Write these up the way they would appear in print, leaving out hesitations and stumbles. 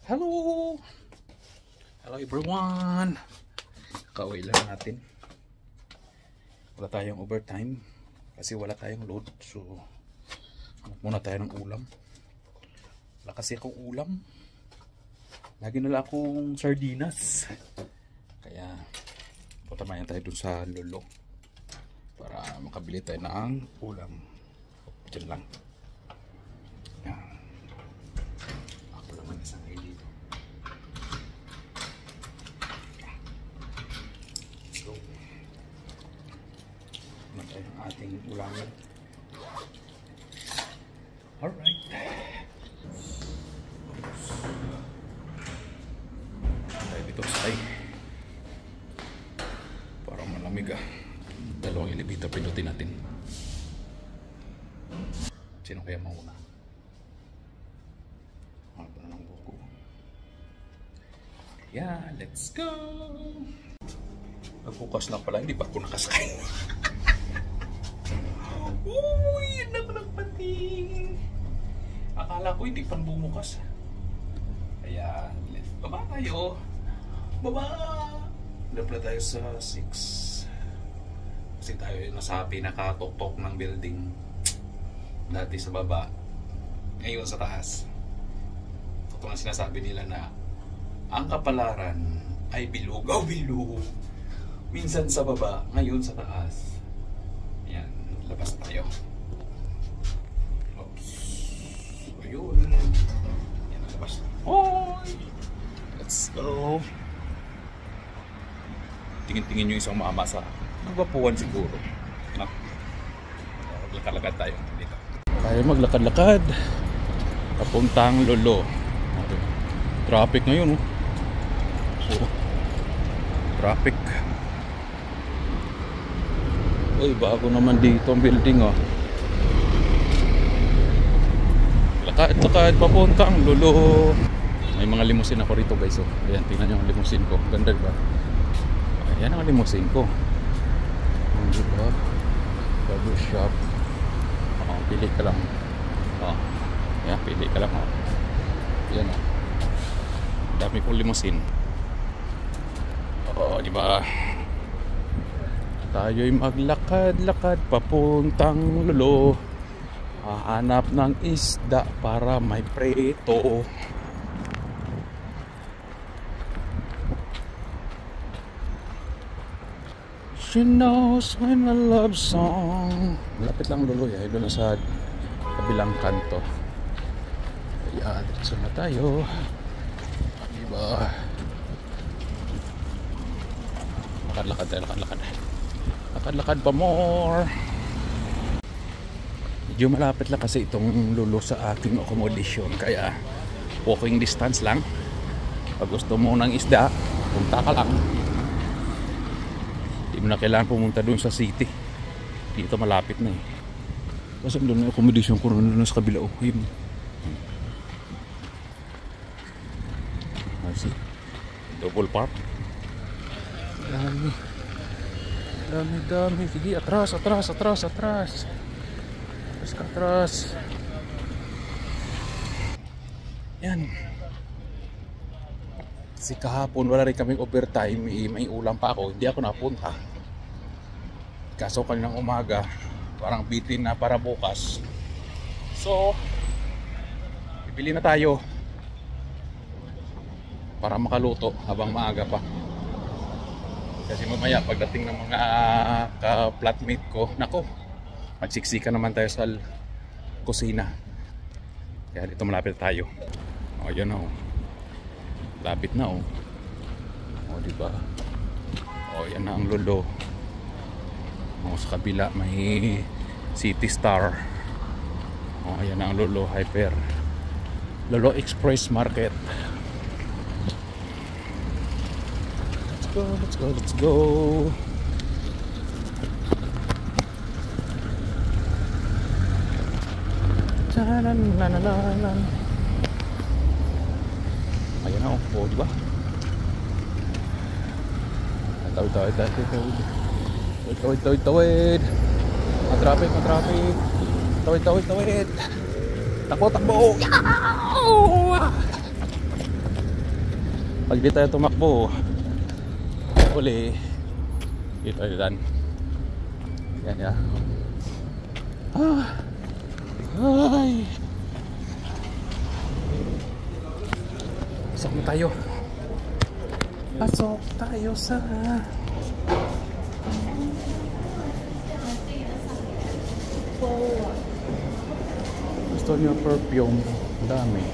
Hello! Hello everyone! Kauwi lang natin. Wala tayong overtime kasi wala tayong load. So, hanap muna tayo ng ulam. Wala kasi akong ulam. Lagi nila akong sardinas. Kaya, patamayan tayo dun sa lolo para makabili tayo ng ulam. Diyan lang. Yan. Ako naman isang kayo dito. Let's go. Ano tayo ang ating ulamin. Alright. Tayo dito sa parang malamig ah. Dalawang elevator pinutin natin. Sino kaya mauna? Ano na ng buko? Yeah, let's go! Nagbukas na pala, hindi pa ako nakasakay. Uy, anak ng pating! Akala ko hindi pa bumukas. Kaya, let's baba tayo. Baba! Lapla tayo sa 6. Kasi tayo nasa pinakatok-tok ng building. Dati sa baba. Ngayon sa taas. Totoo ang sinasabi nila na ang kapalaran ay bilugaw bilog. Minsan sa baba, ngayon sa taas. Ayan, labas tayo. Oops. Ayun. Ayan, labas. Hoy! Let's go. Tingin-tingin yung isang mama sa nagwapuan siguro. No? Maglakad-lakad tayo dito. Tayo maglakad-lakad. Papuntang Lolo. Traffic ngayon, oh. So, traffic. Uy, bago naman dito ang building, oh. Lakad-lakad papuntang Lolo. May mga limousine ako rito, guys, oh. Ayan, tingnan nyo ang limousine ko. Ganda, diba? Ayan ang limousine ko. Diba? Bago shop. Oh, pili ka lang. Oh. Ayan, pili ka lang, oh. Ayan, oh. Dami kong limousine. Oh, diba? Tayo'y maglakad-lakad papuntang Lolo. Hahanap ng isda para may preto. She knows when a love song. Malapit lang Lolo, eh. Doon sa kabilang kanto. Ayan, diretso na tayo. Diba? Lakad-lakad tayo, lakad-lakad. Lakad-lakad pa more. Medyo malapit lang kasi itong Lolo sa aking accommodation. Kaya walking distance lang. Pag gusto mo ng isda, punta ka lang. Hindi mo na kailangan pumunta doon sa city. Dito malapit na eh. Kasi doon yung accommodation ko doon sa kabila. Oh, yun. Double park. Dami. Sige, atras. Atras ka, atras. Yan. Kasi kahapon wala rin kaming overtime. May ulam pa ako. Hindi ako napunta. Kaso kaninang umaga parang bitin na para bukas. So bibili na tayo para makaluto habang maaga pa. Kasi mamaya pagdating ng mga ka-flatmate ko, nako, magsiksika naman tayo sa kusina. Kaya dito malapit tayo. O yun o, lapit na o. O diba? O yan na ang Lolo. O sa kabila may City Star. O yan na ang Lolo Hyper. Lolo Express Market. Let's go. Ayan na, oh, diba? Tawid. Matraffic. Tawid. Takbo. Pag di tayo tumakbo, uli dito yan. Yan yan. Ay, pasok na tayo. Pasok tayo sa gusto niyo perfume. Dami.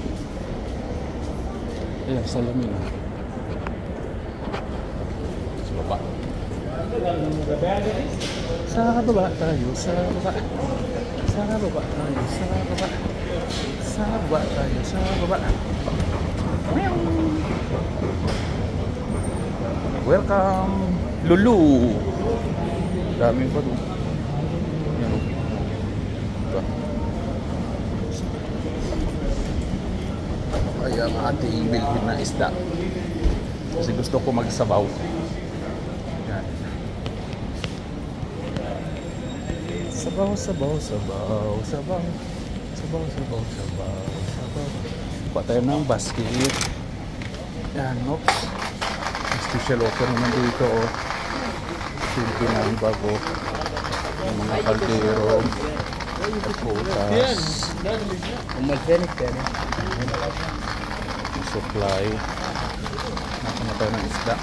Ayan, salamin. Sa baba. Sa baba tayo, sa baba. Sa baba tayo, sa baba. Sa baba tayo, sa baba. Welcome, Lulu. Daming pa doon. Yan. Ito. Ay, ang ating bilhin na isda. Kasi gusto ko magsabaw. Yan. Sabaw, sabaw, sabaw, sabaw. Sabaw, sabaw, sabaw, sabaw. Kuha tayo ng basket. Yan, oops. Special offer naman dito, oh. Silpi na ang bago. Yung mga kaldero. Kaputas. Supply. Nasa na tayo ng isda.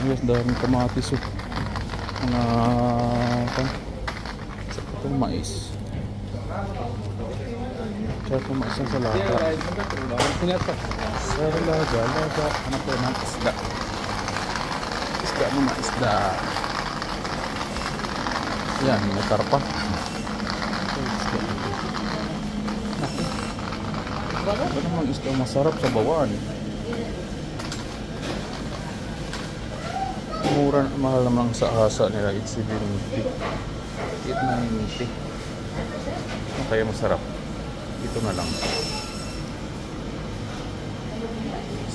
Ayos, daming kamatis, oh. Mga itong mais. Tsaka itong mais ng salata. Salaga. Ano po ng isda? Isda mo na isda. Yan, may karpa. Ano namang isda masarap sa bawan? Mura, mahal naman sa asa nila. 870. 890. Ano kaya masarap? Ito na lang.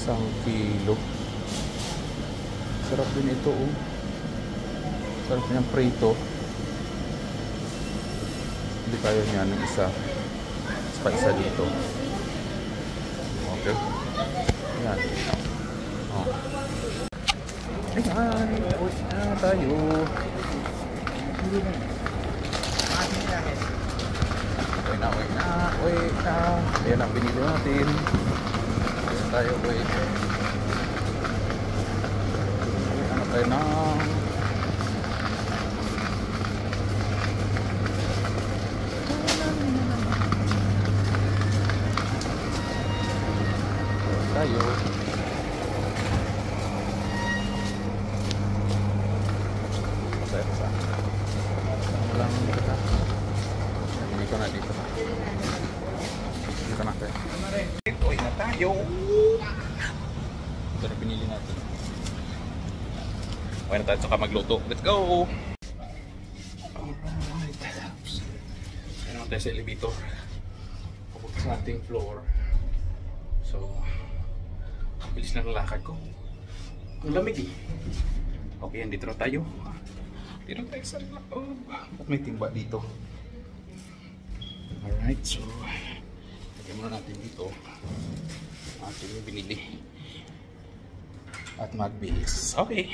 1 kilo. Sarap din ito, oh. Sarap niyang prito. Hindi kaya niya ng isa. Pa isa dito. Okay. Yan. Oh. Ayan. Uwi na tayo. Uwi na. Ayan ang binili natin. Tayo, uwi. Ano tayo na? Tayo. Pasaya. Walang kita. Dito na. Dito na tayo. Uwi na tayo. Ito na pinili natin. Okay na tayo saka magluto. Let's go! Alright. Kaya naman tayo sa elevator. Papunta sa ating floor. So, bilis na ng lakad ko. Ang lamig eh. Okay, dito na tayo. Dito na tayo sa loob. At may timba dito. Alright, so lagyan muna natin dito ating binili at magbihis. Okay.